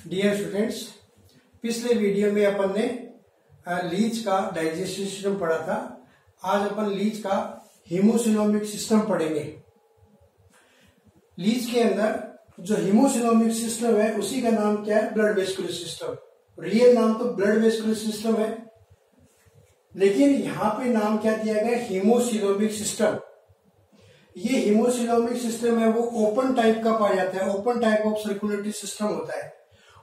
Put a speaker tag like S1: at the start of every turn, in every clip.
S1: Dear students, पिछले video में अपन ने लीच का डाइजेस्टिव सिस्टम पढ़ा था। आज अपन लीच का हीमोसिनोमिक सिस्टम पढ़ेंगे। लीच के अंदर जो हीमोसिनोमिक सिस्टम है उसी का नाम क्या है? Blood vascular system. रियल नाम तो ब्लड वेस्कुलर सिस्टम है, लेकिन यहां पे नाम क्या दिया गया? हीमोसिनोमिक सिस्टम। ये हीमोसिनोमिक सिस्टम है वो ओपन टाइप का पाया जाता है। Open type of circulatory system होता है।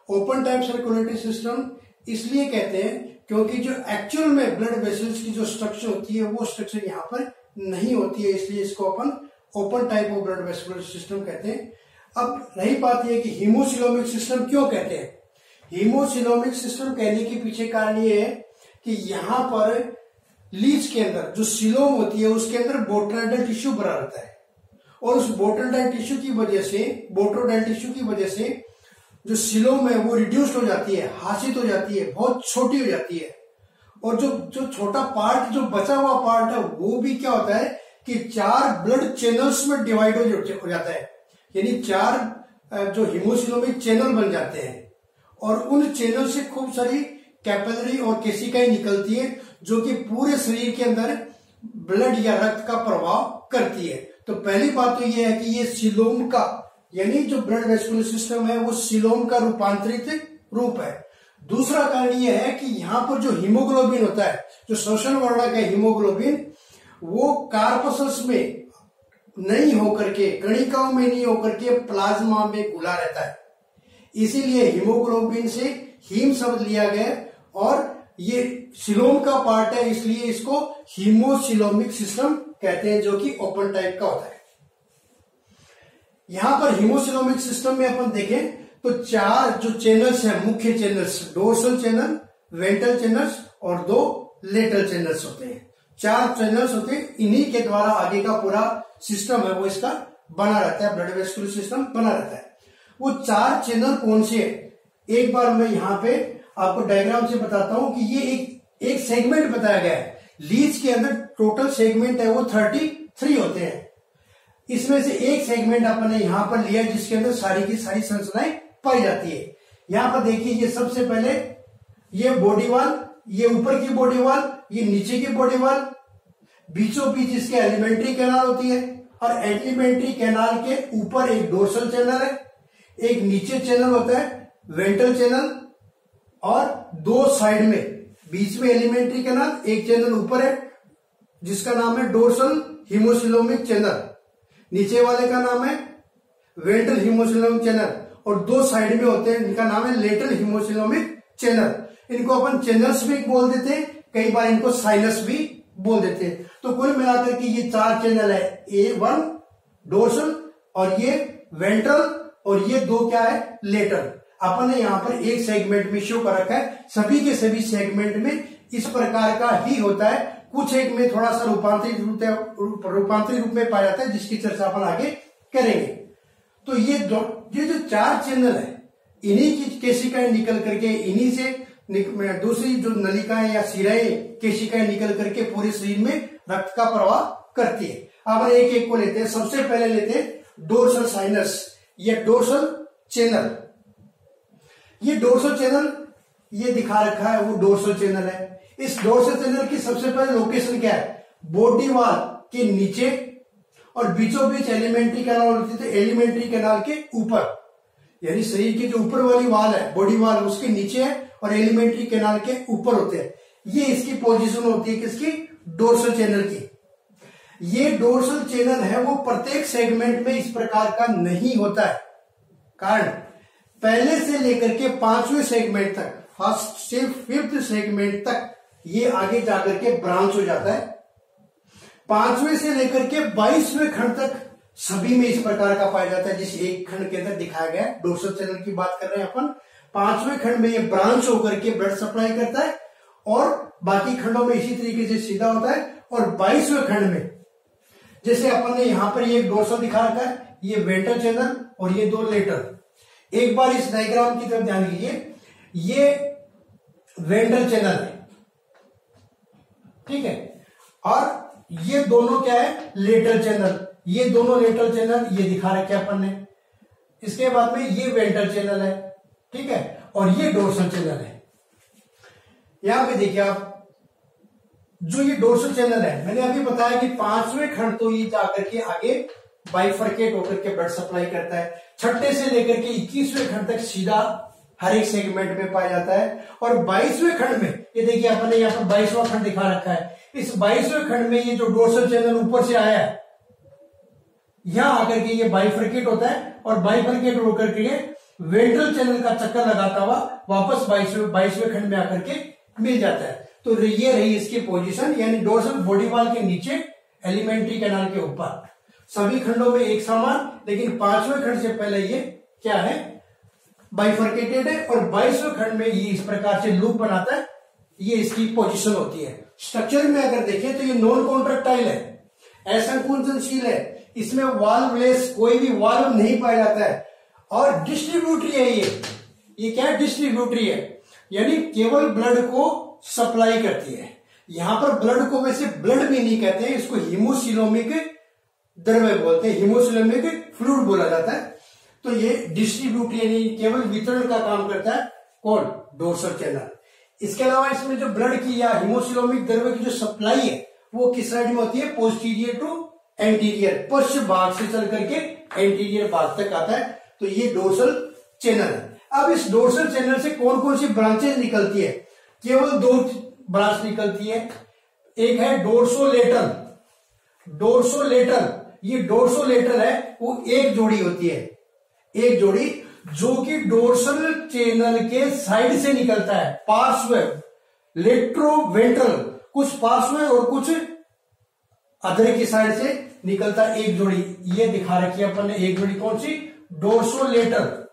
S1: ओपन टाइप सर्कुलेटरी सिस्टम इसलिए कहते हैं क्योंकि जो एक्चुअल में ब्लड वेसल्स की जो स्ट्रक्चर होती है वो स्ट्रक्चर यहाँ पर नहीं होती है, इसलिए इसको अपन open type of blood vascular system कहते हैं। अब रही बात यह कि हीमोसिनोमिक सिस्टम क्यों कहते हैं? हीमोसिनोमिक सिस्टम कहने के पीछे कारण ये है कि यहां पर लीच के अंदर जो सिलोम होती है उसके अंदर बोट्रोडाइल टिश्यू भरा रहता है, और उस बोट्रोडाइल टिश्यू की वजह से जो सिलोम है वो रिड्यूस्ड हो जाती है, हासित हो जाती है, बहुत छोटी हो जाती है। और जो छोटा पार्ट, जो बचा हुआ पार्ट है, वो भी क्या होता है कि 4 ब्लड चैनल्स में डिवाइड हो जाता है। यानी 4 जो हीमोसिनोमिक चैनल बन जाते हैं, और उन चैनल से खूब सारी कैपिलरी और केशिकाएं निकलती है जो कि पूरे शरीर के अंदर ब्लड या रक्त का प्रवाह करती है। तो पहली बात तो यह है कि ये सिलोम का, यानी जो ब्लड वेस्कुलर सिस्टम है वो सिलोम का रूपांतरित रूप है। दूसरा कारण यह है कि यहां पर जो हीमोग्लोबिन होता है, जो श्वसन वर्णक है हीमोग्लोबिन, वो कार्पसल्स में नहीं होकर के, कणिकाओं में नहीं होकर के प्लाज्मा में घुला रहता है। इसीलिए हीमोग्लोबिन से हीम शब्द लिया गया, और ये सिलोम का पार्ट है इसलिए इसको हीमोसिलोमिक सिस्टम कहते हैं, जो कि ओपन टाइप का होता है। यहां पर हीमोसिलोमिक सिस्टम में अपन देखें तो 4 जो चैनल्स हैं, मुख्य channels, dorsal channel, ventral channels और 2 लेटरल चैनल्स होते हैं। 4 चैनल्स होते हैं, इन्हीं के द्वारा आगे का पूरा सिस्टम है वो इसका बना रहता है, ब्लड वेस्कुलर सिस्टम बना रहता है। वो 4 चैनल कौन से है? एक बार मैं यहां पे आपको डायग्राम से बताता हूं कि ये एक सेगमेंट बताया गया है। लीच के अंदर टोटल सेगमेंट है वो 33 होते हैं। इसमें से एक सेगमेंट आपने यहां पर लिया जिसके अंदर सारी की सारी संरचनाएं पाई जाती है। यहां पर देखिए, ये सबसे पहले ये बॉडी वाल, ये ऊपर की बॉडी वाल, ये नीचे की बॉडी वाल, बीचों बीच इसके एलिमेंट्री कैनाल होती है, और एलिमेंट्री कैनाल के ऊपर एक डोर्सल चैनल है, एक नीचे चैनल होता है वेंट्रल चैनल, और 2 साइड में, बीच में एलिमेंट्री कैनाल, एक चैनल ऊपर है जिसका नाम है डोर्सल हीमोसिलोमिक चैनल, नीचे वाले का नाम है वेंट्रल हीमोसिलोमिक चैनल, और 2 साइड में होते हैं इनका नाम है लेटरल हीमोसिलोमिक चैनल। इनको अपन चैनल्स भी बोल देते हैं, कई बार इनको साइनस भी बोल देते हैं। तो कुल मिलाकर के ये 4 चैनल है, A1 डोर्सल, और ये वेंट्रल, और ये 2 क्या है? लेटरल। अपन ने यहां पर एक सेगमेंट में शो कर रखा है। सभी के सभी सेगमेंट में इस प्रकार का ही होता है। कुछ एक में थोड़ा सा रूपांतरित रूप में पाया जाता है, जिसकी चर्चा अपन आगे करेंगे। तो ये जो 4 चैनल है, इन्हीं की केशिकाएं निकल करके, इन्हीं से दूसरी जो नलिकाएं या शिराएं, केशिकाएं निकल करके पूरे शरीर में रक्त का प्रवाह करती है। अब एक एक को लेते हैं। सबसे पहले लेते हैं डोर्सल साइनस या डोर्सल चैनल। ये डोर्सल चैनल ये दिखा रखा है, वो डोर्सल चैनल है। इस डोर्सल चैनल की सबसे पहले लोकेशन क्या है? बॉडी वाल के नीचे, और बीचों बीच एलिमेंट्री कैनाल होती है, तो एलिमेंट्री कैनाल के ऊपर, यानी शरीर की जो ऊपर वाली वाल है, बॉडी वाल, उसके नीचे है, और एलिमेंट्री कैनाल के ऊपर होते हैं। ये इसकी पोजीशन होती है किसकी? डोर्सल चैनल की। ये डोर्सल चैनल है वो प्रत्येक सेगमेंट में इस प्रकार का नहीं होता है। कारण पहले से लेकर के 5वें सेगमेंट तक, फर्स्ट से 5th सेगमेंट तक, ये आगे जाकर के ब्रांच हो जाता है। 5वें से लेकर के 22वें खंड तक सभी में इस प्रकार का पाया जाता है, जिस एक खंड के अंदर दिखाया गया है। डोर्सल चैनल की बात कर रहे हैं अपन। 5वें खंड में ये ब्रांच होकर के ब्लड सप्लाई करता है, और बाकी खंडों में इसी तरीके से सीधा होता है। और 22वें खंड में, जैसे अपन ने यहां पर ये डोर्सल दिखा रखा है, ये वेंट्रल चैनल और ये 2 लेटरल। एक बार इस डायग्राम की तरफ ध्यान दीजिए। ये वेंट्रल चैनल है, ठीक है, और ये दोनों क्या है? Lateral channel. ये दोनों लेटरल चैनल ये दिखा रखे अपन ने। इसके बाद में ये वेंट्रल चैनल है, ठीक है, और ये डोर्सल चैनल है। यहां पे देखिए आप, जो ये डोर्सल चैनल है, मैंने अभी बताया कि 5वें खंड तो ये जाकर के आगे बाइफरकेट होकर के ब्लड सप्लाई करता है। छठे से लेकर के 21वें खंड तक सीधा हर एक सेगमेंट में पाया जाता है। और 22वें खंड में, ये देखिए अपने यहाँ पर 22वां खंड दिखा रखा है, इस 22वें खंड में ये जो डोर्सल चैनल ऊपर से आया है, यहां आकर के ये बाइफरकेट होता है, और बाइफरकेट होकर के ये वेंट्रल चैनल का चक्कर लगाता हुआ वापस 22वें खंड में आकर के मिल जाता है। तो ये रही इसकी पोजीशन, यानी डोर्सल बॉडी वॉल के नीचे, एलिमेंट्री कैनाल के ऊपर। सभी खंडों में एक समान, लेकिन 5वें खंड से पहले ये क्या है, बाइफरकेटेड है, और 22वें खंड में ये इस प्रकार से लूप बनाता है। ये इसकी पोजीशन होती है। स्ट्रक्चर में अगर देखें तो ये नॉन कॉन्ट्रेक्टाइल है, असंकुचनशील है, इसमें वाल्वलेस कोई भी वाल्व नहीं पाया जाता है, और डिस्ट्रीब्यूटरी है। ये क्या है, डिस्ट्रीब्यूटरी है, यानी केवल ब्लड को सप्लाई करती है। यहां पर ब्लड को वैसे ब्लड भी नहीं कहते हैं, इसको हीमोसिलोमिक द्रव्य बोलते हैं, हीमोसिलोमिक फ्लूइड बोला जाता है। तो ये डिस्ट्रीब्यूटरी यानी केवल वितरण का काम करता है कौन, डोर्सल चैनल। इसके अलावा इसमें जो ब्लड की या हीमोसिलोमिक द्रव्य की जो सप्लाई है वो किस साइड में होती है, पोस्टीरियर टू एंटीरियर, पश्च भाग से चल करके एंटीरियर भाग तक आता है। तो ये डोर्सल चैनल है। अब इस डोर्सल चैनल से कौन कौन सी ब्रांचेज निकलती है, केवल 2 ब्रांच निकलती है। एक है डोर्सोलेटरल, डोर्सोलेटरल, ये डोर्सोलेटरल है, वो एक जोड़ी होती है, एक जोड़ी, जो कि डोर्सल चैनल के साइड से निकलता है, पार्श्व, लेट्रोवेंट्रल, कुछ पार्श्व और कुछ अधर की साइड से निकलता है एक जोड़ी। ये दिखा रखी है अपन ने एक जोड़ी, कौन सी, डोर्सोलेटरल।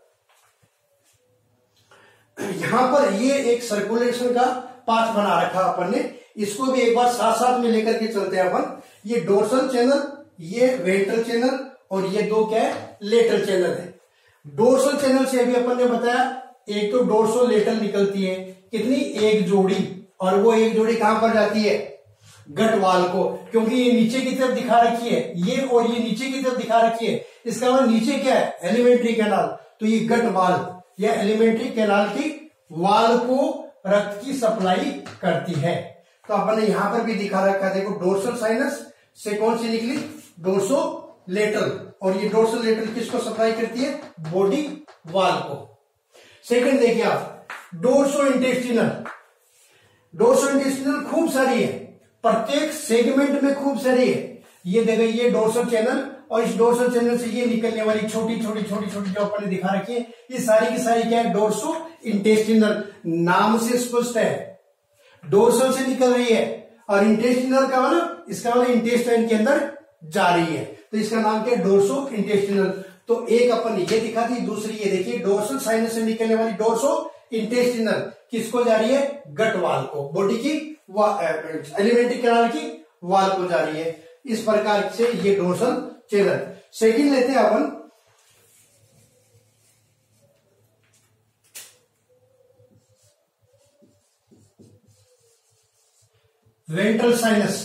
S1: यहां पर ये एक सर्कुलेशन का पाथ बना रखा अपन ने, इसको भी एक बार साथ साथ में लेकर के चलते हैं अपन। ये डोर्सल चैनल, ये वेंट्रल चैनल, और ये 2 क्या है, लेटरल चैनल है। डोर्सल चैनल से अभी अपन ने बताया एक तो डोर्सोलेटरल निकलती है, कितनी, एक जोड़ी, और वो एक जोड़ी कहां पर जाती है, गट वाल को, क्योंकि ये नीचे की तरफ दिखा रखी है, ये और ये नीचे की तरफ दिखा रखी है, इसका मतलब नीचे क्या है, एलिमेंट्री कैनाल। तो ये गट वाल या एलिमेंट्री कैनाल की वाल को रक्त की सप्लाई करती है। तो अपन ने यहां पर भी दिखा रखा है, देखो डोर्सल साइनस से कौन सी निकली, डोर्सोलेटरल, और ये डोर्सोलेटरल किसको सप्लाई करती है, बॉडी वाल को। सेकंड देखिए आप, डोर्सो इंटेस्टिनल, डोर्सो इंटेस्टिनल खूब सारी है, प्रत्येक सेगमेंट में खूब सारी है। ये देखिए, ये डोर्सल चैनल, और इस डोर्सल चैनल से ये निकलने वाली छोटी छोटी छोटी छोटी जो अपन ने दिखा रखी है, ये सारी की सारी क्या है, डोर्सो इंटेस्टिनल। नाम से स्पष्ट है, डोर्सल से निकल रही है, और इंटेस्टिनल का मतलब, इसका मतलब इंटेस्टाइन के अंदर जा रही है, तो इसका नाम क्या है, डोर्सो इंटेस्टिनल। तो एक अपन ये दिखा दी, दूसरी ये देखिए, डोर्सल साइनस से निकलने वाली डोर्सो इंटेस्टिनल किसको जा रही है, गट वाल को, बॉडी की एलिमेंट्री कैनाल की वाल को जा रही है। इस प्रकार से ये डोर्सल चैनल। सेकंड लेते हैं अपन ventral sinus,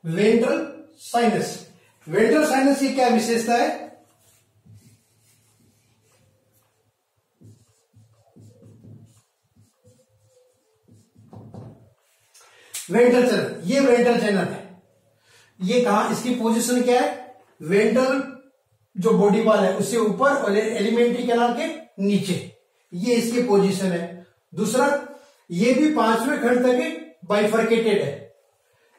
S1: ventral sinus, ventral sinus की क्या विशेषता है, वेंट्रल चैनल, ये वेंट्रल चैनल है। ये कहा, इसकी पोजीशन क्या है, वेंट्रल जो बॉडी वाल है उससे ऊपर और एलिमेंट्री कैनाल के नीचे, ये इसकी पोजीशन है। दूसरा, ये भी 5वें खंड तक बाइफरकेटेड है,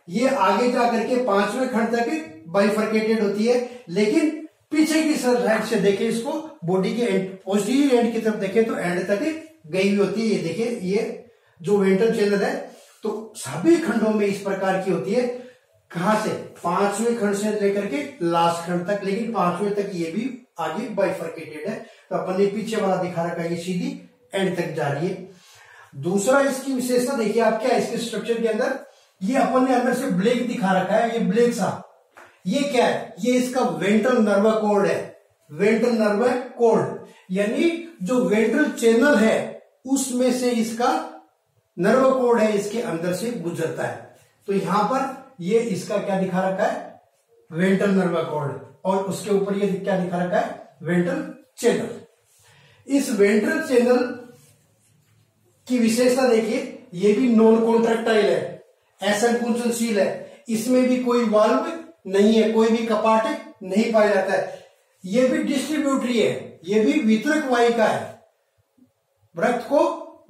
S1: ये आगे जाकर के 5वें खंड तक बाइफरकेटेड होती है, लेकिन पीछे की साइड से देखें इसको, बॉडी के पोस्टीरियर एंड की तरफ देखें तो एंड तक गई हुई होती है। ये देखिए, ये जो वेंट्रल चैनल है, तो सभी खंडों में इस प्रकार की होती है। कहां से, 5वें खंड से लेकर के लास्ट खंड तक, लेकिन 5वें तक ये भी आगे बाइफरकेटेड है। तो अपन ने पीछे वाला दिखा रखा है, ये सीधी एंड तक जा रही है। दूसरा इसकी विशेषता देखिए आप, क्या है इसके स्ट्रक्चर के अंदर, ये अपन ने अंदर से ब्लैक दिखा रखा है, ये ब्लैक सा, ये क्या है, ये इसका वेंट्रल नर्वा कॉर्ड है, वेंट्रल नर्वा कॉर्ड, यानी जो वेंट्रल चैनल है उसमें से इसका नर्वा कॉर्ड है, इसके अंदर से गुजरता है। तो यहां पर ये इसका क्या दिखा रखा है, वेंट्रल नर्वा कॉर्ड, और उसके ऊपर ये क्या दिखा रखा है, वेंट्रल चैनल। इस वेंट्रल चैनल की विशेषता देखिए, ये भी नॉन कॉन्ट्रैक्टाइल है, असंकुचनशील है, इसमें भी कोई वाल्व नहीं है, कोई भी कपाट नहीं पाया जाता है। ये भी डिस्ट्रीब्यूटरी है, ये भी वितरक वाहिका है, रक्त को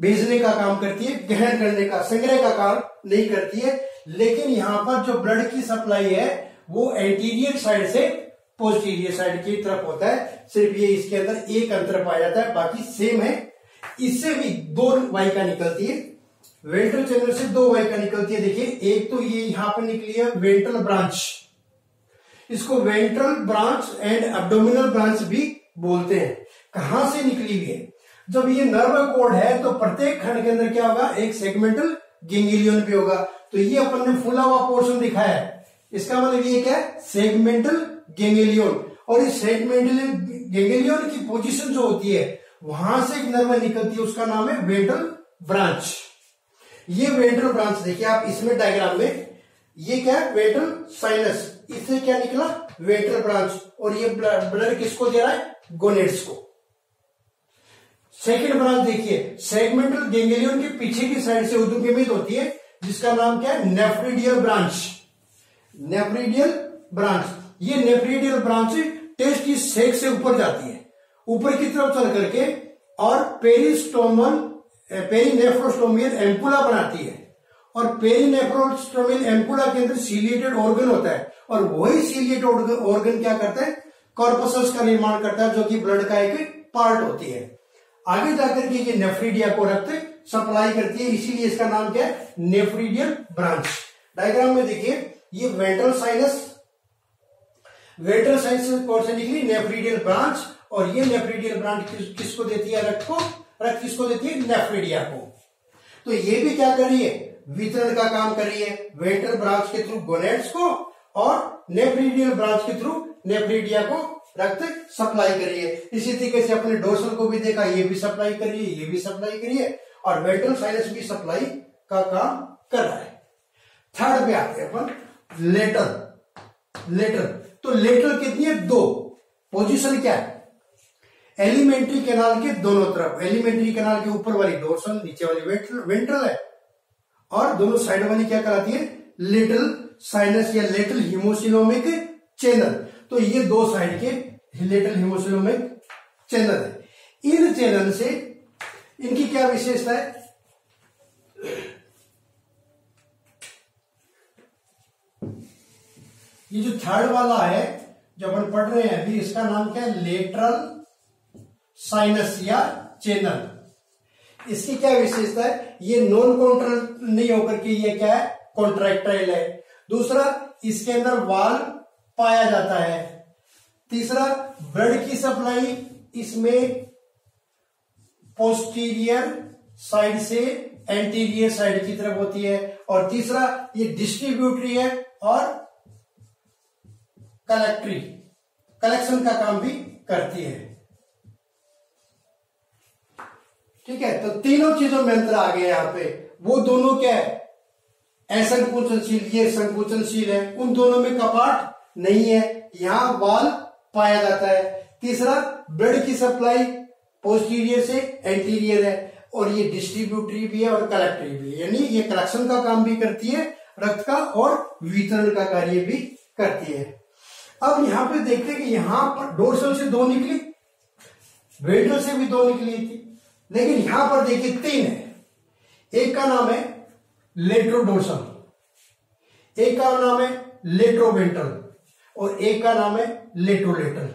S1: भेजने का काम करती है, ग्रहण करने का, संग्रह का काम नहीं करती है। लेकिन यहां पर जो ब्लड की सप्लाई है वो एंटीरियर साइड से पोस्टीरियर साइड की तरफ होता है। सिर्फ ये इसके अंदर एक अंतर पाया जाता है, बाकी सेम है। इससे भी दो वाहिका निकलती है, वेंट्रल चैनल से दो वाहिका निकलती है। देखिए, एक तो ये यहां पर निकली है वेंट्रल ब्रांच, इसको ventral branch and abdominal branch भी बोलते हैं। कहां से निकली हुई है? जब ये नर्व कोड है तो प्रत्येक खंड के अंदर क्या होगा, एक सेगमेंटल गैंग्लियन भी होगा। तो ये अपन ने फुला हुआ पोर्शन दिखाया है, इसका मतलब ये क्या है, सेगमेंटल गैंग्लियन। और इस सेगमेंटल गैंग्लियन की पोजीशन जो होती है, वहां से एक नर्व निकलती है, उसका नाम है वेंट्रल ब्रांच। ये वेंट्रल ब्रांच देखिए आप इसमें डायग्राम में, ये क्या है, वेंट्रल साइनस, इससे क्या निकला, वेंट्रल ब्रांच। और ये ब्लड किसको दे रहा है, गोनेड्स को। सेकंड ब्रांच देखिए, सेगमेंटल गैंग्लियन के पीछे की साइड से उद्गमित होती है, जिसका नाम क्या है, नेफ्रिडियल ब्रांच। नेफ्रिडियल ब्रांच, ये नेफ्रिडियल ब्रांच टेस्टिस सेक से ऊपर जाती है, ऊपर की तरफ चल करके, और पेरिनेफ्रोस्टोमियल एम्पुला बनाती है। और पेरिनेफ्रोस्टोमियल एम्पुला के अंदर सीलिएटेड ऑर्गन होता है, और वही सीलिएटेड ऑर्गन क्या करता है, कॉर्पसस का निर्माण करता है, जो कि ब्लड का एक पार्ट होती है। आगे जाकर के ये नेफ्रिडिया को रक्त सप्लाई करती है, इसीलिए इसका नाम क्या है, नेफ्रिडियल ब्रांच। डायग्राम में देखिए, ये वेंट्रल साइनस, वेंट्रल साइनस कौन से निकली, नेफ्रिडियल ब्रांच। और ये नेफ्रिडियल ब्रांच किसको देती है, रक्त को, रक्त किसको देती है, नेफ्रिडिया को। तो ये भी क्या कर रही है, वितरण का काम कर रही है, वेंट्रल ब्रांच के थ्रू गोनेड्स को, और नेफ्रिडियल ब्रांच के थ्रू नेफ्रिडिया को रक्त सप्लाई कर रही है। इसी तरीके से अपने डोर्सल को भी देखा, ये भी सप्लाई कर रही है, ये भी सप्लाई कर रही है, और वेंट्रल साइनस भी सप्लाई का काम कर रहा है। थर्ड पे आते हैं अपन, लेटरल। लेटरल, तो लेटरल कितनी है, दो। पोजीशन क्या है, एलिमेंट्री कैनाल के दोनों तरफ, एलिमेंट्री कैनाल के ऊपर वाली डोर्सल, नीचे वाली वेंट्रल है, और दोनों साइड वाली क्या कराती है, लेटरल साइनस या लेटरल हीमोसिलोमिक चैनल। तो ये दो साइड के लेटरल हीमोसिलोमिक चैनल है। इन चैनल से इनकी क्या विशेषता है, ये जो थर्ड वाला है जो अपन पढ़ रहे हैं अभी, इसका नाम क्या है, लेटरल साइनस या चैनल। इसकी क्या विशेषता है, ये नॉन कॉन्ट्रैक्टाइल नहीं होकर के ये क्या है, कॉन्ट्रैक्टाइल है। दूसरा, इसके अंदर वाल्व पाया जाता है। तीसरा, ब्लड की सप्लाई इसमें पोस्टीरियर साइड से एंटीरियर साइड की तरफ होती है। और तीसरा, ये डिस्ट्रीब्यूटरी है और कलेक्टरी, कलेक्शन का काम भी करती है। ठीक है, तो तीनों चीजों में अंतर आ गया यहां पे। वो दोनों क्या है, असंकुचनशील, ये संकुचनशील है, उन दोनों में कपाट नहीं है, यहां वाल्व पाया जाता है। तीसरा, ब्लड की सप्लाई पोस्टीरियर से एंटीरियर है, और ये डिस्ट्रीब्यूटरी भी है और कलेक्टरी भी है, यानी ये कलेक्शन का काम भी करती है रक्त का, और वितरण का कार्य भी करती है। अब यहां पे देखते हैं कि यहां पर डोर्सल से दो निकली, वेंट्रल से भी दो निकली थी, लेकिन यहां पर देखिए तीन है। एक का नाम है लेट्रोडोर्सल, एक का नाम है लेट्रोवेंट्रल, और एक का नाम है लेट्रोलेटरल।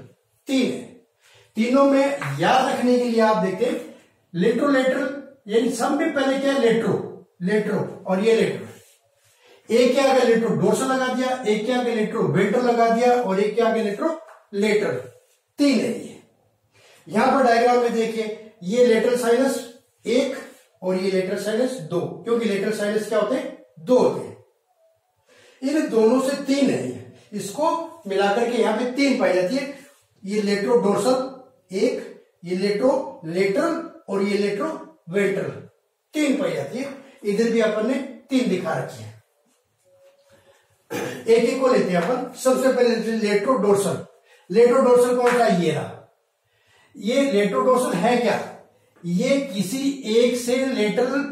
S1: तीन है। तीनों में याद रखने के लिए आप देखते हैं, लेट्रोलेटरल यानी सब में पहले क्या है, लेट्रो, लेट्रो और ये लेट्रो। एक के आगे लेट्रो डोर्सल लगा दिया, एक के आगे लेट्रो वेंट्रल लगा दिया, और एक के आगे लेट्रो लेटरल। तीन है ये। यहां पर डायग्राम में देखिए, ये लेटरल साइनस एक और ये लेटरल साइनस दो, क्योंकि लेटरल साइनस क्या होते हैं, दो होते हैं। इन दोनों से तीन है ये, इसको मिलाकर के यहां पे तीन पाई जाती है। ये लेट्रो डोर्सल एक, ये लेट्रो लेटरल और ये लेट्रो वेंट्रल, तीन पाई जाती है। इधर भी अपन ने तीन दिखा रखी है। एक एक को लेते हैं अपन। सबसे पहले लेट्रो डोर्सल। लेट्रो डोर्सल कौन सा, ये रहा। ये लेट्रोडोर्सल है क्या? ये किसी एक से लेटरल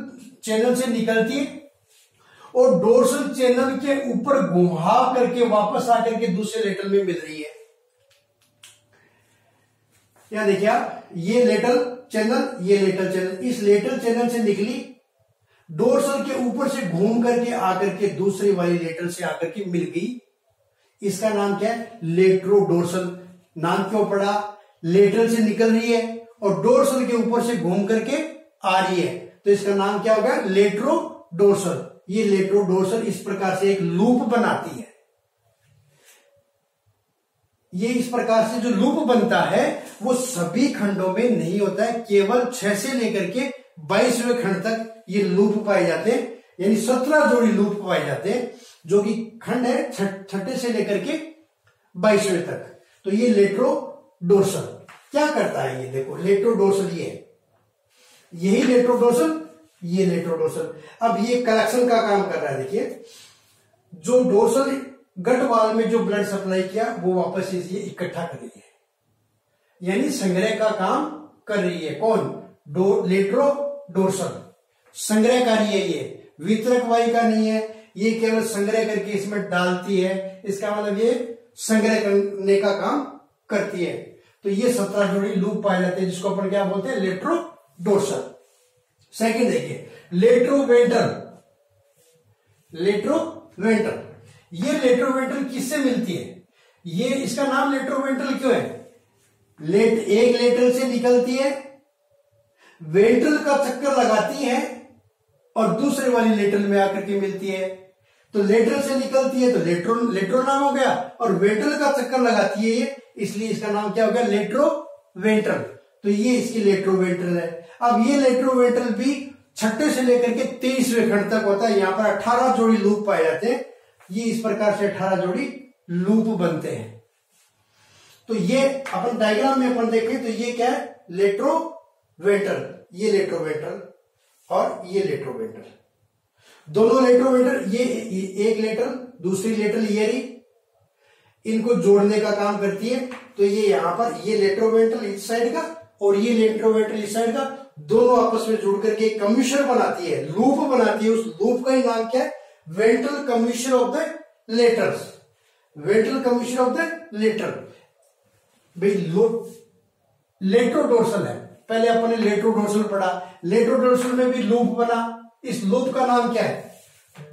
S1: चैनल से निकलती है और डोर्सल चैनल के ऊपर घुमाव करके वापस आकर के दूसरे लेटरल में मिल रही है। या देखिए आप, ये लेटरल चैनल, ये लेटरल चैनल, इस लेटरल चैनल से निकली, डोर्सल के ऊपर से घूम करके आकर के दूसरी वाली लेटरल से आकर के मिल गई। इसका नाम क्या है? लेट्रोडोर्सल। नाम क्यों पड़ा? लेटरल से निकल रही है और डोर्सल के ऊपर से घूम करके आ रही है, तो इसका नाम क्या होगा? लेट्रोडोर्सल। ये लेट्रोडोर्सल इस प्रकार से एक लूप बनाती है। ये इस प्रकार से जो लूप बनता है वो सभी खंडों में नहीं होता है, केवल 6 से लेकर के 22वें खंड तक ये लूप पाए जाते हैं, यानी 17 जोड़ी लूप पाए जाते हैं, जो कि खंड है 6 से लेकर के 22वें तक। तो ये लेट्रोडोर्सल क्या करता है? ये देखो, लेट्रोडोर्सल ये यही लेट्रोडोर्सल, ये लेट्रोडोर्सल। अब ये कलेक्शन का काम कर रहा है। देखिए, जो डोर्सल गट वाल में जो ब्लड सप्लाई किया वो वापस ये इकट्ठा कर रही है, यानी संग्रह का काम कर रही है। कौन? लेट्रोडोर्सल संग्रहकारी है। ये वितरक वाहिका नहीं है, ये केवल संग्रह करके इसमें डालती है। इसका मतलब ये संग्रह करने का काम करती है। तो ये 17 जोड़ी लूप पाए जाते हैं, जिसको अपन क्या बोलते हैं? लेट्रोडोर्सल। सेकंड देखिए, लेट्रोवेंट्रल। लेट्रोवेंट्रल, ये लेट्रोवेंट्रल किससे मिलती है? ये इसका नाम लेट्रोवेंट्रल क्यों है? एक लेटरल से निकलती है, वेंट्रल का चक्कर लगाती है और दूसरे वाली लेटरल में आकर के मिलती है। तो लेटरल से निकलती है तो लेट्रो नाम हो गया, और वेंट्रल का चक्कर लगाती है ये, इसलिए इसका नाम क्या हो गया? लेट्रोवेंट्रल। तो ये इसकी लेट्रोवेंट्रल है। अब ये लेट्रोवेंट्रल भी 6 से लेकर के 23वें खंड तक होता है। यहां पर 18 जोड़ी लूप पाए जाते हैं। ये इस प्रकार से 18 जोड़ी लूप बनते हैं। तो ये अपन डायग्राम में अपन देखें तो ये क्या है? लेट्रोवेंट्रल। ये लेट्रोवेंट्रल और ये लेट्रोवेंट्रल, दोनों लेट्रोवेंट्रल, ये एक लेटरल, दूसरी लेटरल ये रही, इनको जोड़ने का काम करती है। तो ये यहां पर ये लेट्रोवेंट्रल इस साइड का और ये लेट्रोवेंट्रल इस साइड का, दोनों आपस में जुड़ करके एक कम्यूशन बनाती है, लूप बनाती है। उस लूप का ही नाम क्या है? Ventral commissure of the laterals. Ventral commissure of the lateral. भाई लेट्रोडोर्सल है, पहले अपन ने लेट्रोडोर्सल पढ़ा। लेट्रोडोर्सल में भी लूप बना, इस लूप का नाम क्या है?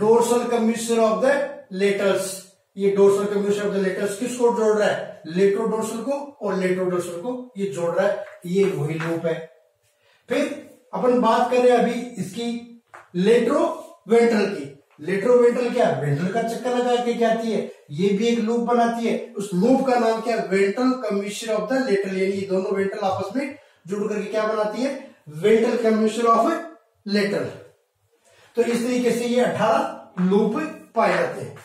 S1: Dorsal commissure of the laterals. ये dorsal commissure of the laterals किसको जोड़ रहा है? लेट्रोडोर्सल को और लेट्रोडोर्सल को ये जोड़ रहा है। ये वही लूप है। फिर अपन बात कर रहे हैं अभी इसकी लेट्रोवेंट्रल की। लेट्रोवेंट्रल क्या? वेंट्रल का चक्कर लगा के क्या आती है? ये भी एक लूप बनाती है। उस लूप का नाम क्या? Ventral commissure of the lateral. यानी दोनों वेंट्रल आपस में जुड़ करके क्या बनाती है? Ventral commissure of lateral. तो इस तरीके से ये 18 लूप पाए जाते हैं।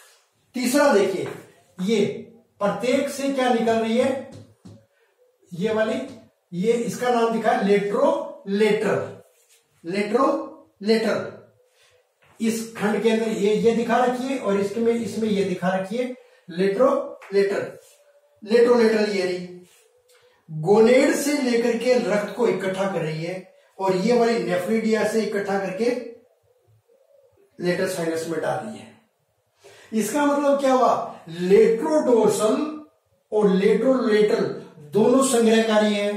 S1: तीसरा देखिए, ये प्रत्येक से क्या निकल रही है? ये वाली, ये इसका नाम दिखा है लेट्रोलेटरल। लेट्रोलेटरल इस खंड के अंदर ये दिखा रखी है और इसमें ये दिखा रखी है लेट्रोलेटरल। लेट्रोलेटरल ये रही, गोनेड से लेकर के रक्त को इकट्ठा कर रही है और ये वाली नेफ्रिडिया से इकट्ठा करके लेटर साइनस में डाल रही है। इसका मतलब क्या हुआ? लेट्रोडोर्सल और लेट्रोलेटरल दोनों संग्रहकारी है।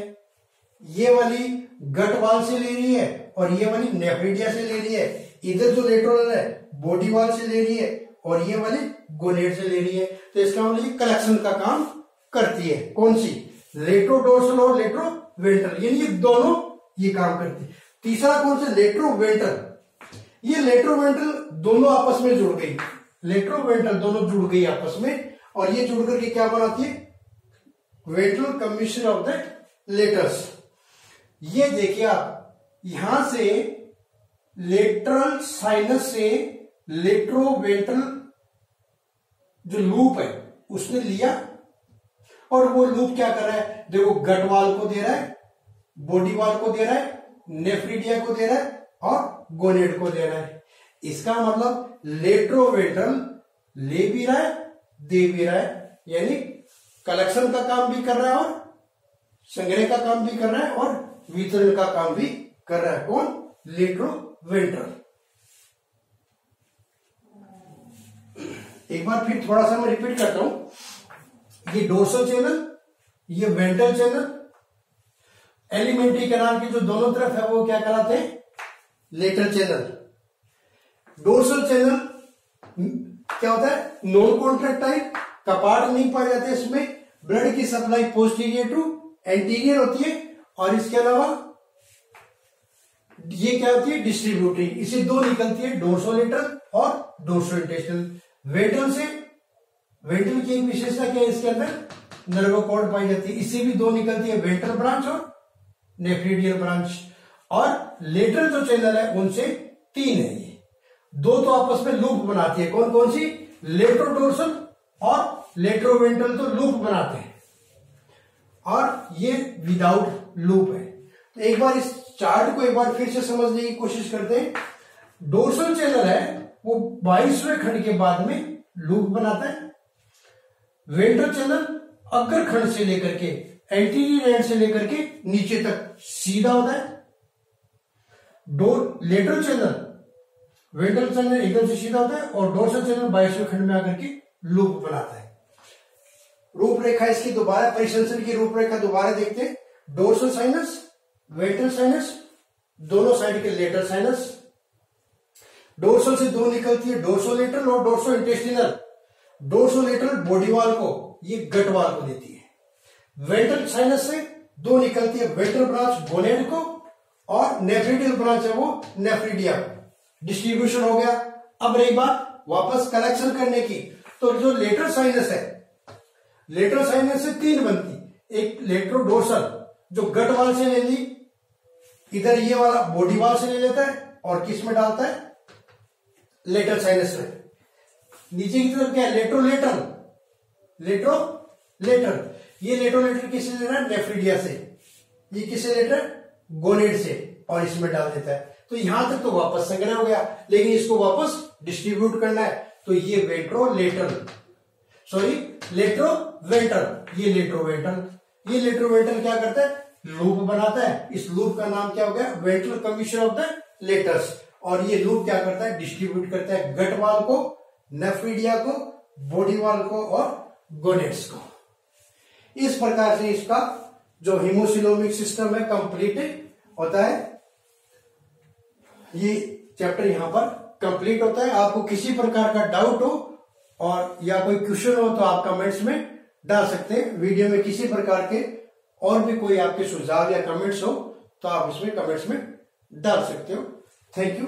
S1: ये वाली गटवाल से ले रही है और ये वाली नेफ्रिडिया से ले रही है। इधर जो लेट्रोल है बॉडी वाल से ले रही है और ये वाली गोनेड से ले रही है। तो इसका मतलब कलेक्शन का काम करती है। कौन सी? लेट्रोडोर्सल और लेट्रोवेंट्रल, यानी ये दोनों ये काम करती है। तीसरा कौन सा? लेट्रोवेंट्रल। ये लेट्रोवेंट्रल दोनों आपस में जुड़ गई, लेट्रोवेंट्रल दोनों जुड़ गई आपस में और ये जुड़ करके क्या बनाती है? Ventral commissure of the laterals. ये देखिए आप, यहां से लेटरल साइनस से लेट्रोवेंट्रल जो लूप है उसने लिया और वो लूप क्या कर रहा है? देखो, गट वाल को दे रहा है, बॉडी वाल को दे रहा है, नेफ्रिडिया को दे रहा है और गोनेड को दे रहा है। इसका मतलब लेट्रोवेंट्रल ले भी रहा है, दे भी रहा है, यानी कलेक्शन का काम भी कर रहा है और संग्रह का काम भी कर रहा है और वितरण का काम भी कर रहा है। कौन? लेट्रोवेंट्रल। एक बार फिर थोड़ा सा मैं रिपीट करता हूं। ये डोर्सल चैनल, ये वेंट्रल चैनल, एलिमेंट्री कैनाल के जो दोनों तरफ है वो क्या कहलाते हैं? Lateral channel. डोर्सल चैनल क्या होता है? नॉन कॉन्ट्रैक्टाइल, कपाट नहीं पाए जाते इसमें, ब्लड की सप्लाई पोस्टीरियर टू एंटीरियर होती है, और इसके अलावा ये क्या होती है? डिस्ट्रीब्यूटरी। इसे दो निकलती है, डोर्सोलेटरल और डोर्सोइंटेस्टिनल। वेंट्रल से, वेंट्रल की एक विशेषता क्या है? इसके अंदर नर्वोकॉर्ड पाई जाती है, इससे भी दो निकलती है, वेंट्रल ब्रांच और नेफ्रिडियल ब्रांच। और लेटरल जो चैनल है उनसे तीन है, ये दो तो आपस में लूप बनाती है। कौन कौन सी? लेट्रोडोर्सल और लेट्रोवेंट्रल तो लूप बनाते हैं, और ये विदाउट लूप है। तो एक बार इस चार्ट को एक बार फिर से समझने की कोशिश करते हैं। डोर्सल चैनल है वो 22वें खंड के बाद में लूप बनाता है। वेंट्रल चैनल अग्र खंड से लेकर के एंटीरियर एंड से लेकर के नीचे तक सीधा होता है। लेटरल चैनल, वेंट्रल चैनल एकदम से सीधा होता है, और डोर्सल चैनल 22वें खंड में आकर के लूप बनाता है। रूपरेखा इसकी दोबारा, परिसंचरण की रूपरेखा दोबारा देखते हैं। डोर्सल साइनस, वेंट्रल साइनस, दोनों साइड के लेटरल साइनस। डोर्सल से दो निकलती है, डोर्सोलेटरल और डोर्सोइंटेस्टिनल। डोर्सोलेटरल बॉडी वाल को, ये गट वाल को देती है। वेंट्रल साइनस से दो निकलती है, वेंट्रल ब्रांच गोनेड को, और नेफ्रिडियल ब्रांच है वो नेफ्रिडिया। डिस्ट्रीब्यूशन हो गया। अब रही बात वापस कलेक्शन करने की, तो जो लेटरल साइनस है, लेटरल साइनस से तीन बनती। एक लेट्रोडोर्सल जो गट वाल से ले ली, इधर ये वाला बॉडी वाल से ले लेता है और किस में डालता है? लेटरल साइनस में। नीचे की तरफ क्या है? लेट्रोलेटरल, लेट्रोलेटरल। ये लेट्रोलेटरल किससे ले रहा है? नेफ्रिडिया से। ये किससे ले रहा है? गोनेड से, और इसमें डाल देता है। तो यहां तक तो वापस संग्रह हो गया, लेकिन इसको वापस डिस्ट्रीब्यूट करना है, तो ये वेंट्रोलेटरल, सॉरी लेट्रोवेंट्रल, ये लेट्रोवेंट्रल। ये लेट्रोवेंट्रल क्या करता है? लूप बनाता है। इस लूप का नाम क्या हो गया? Ventral commission of the letters. और ये लूप क्या करता है? डिस्ट्रीब्यूट करता है गट वाल को, नेफ्रिडिया को, बॉडी वाल को और गोनेड्स को। इस प्रकार से इसका जो हीमोसिलोमिक सिस्टम है कंप्लीट होता है। ये चैप्टर यहां पर कंप्लीट होता है। आपको किसी प्रकार का डाउट हो और या कोई क्वेश्चन हो तो आप कमेंट्स में डाल सकते हैं। वीडियो में किसी प्रकार के और भी कोई आपके सुझाव या कमेंट्स हो तो आप इसमें कमेंट्स में डाल सकते हो। Thank you.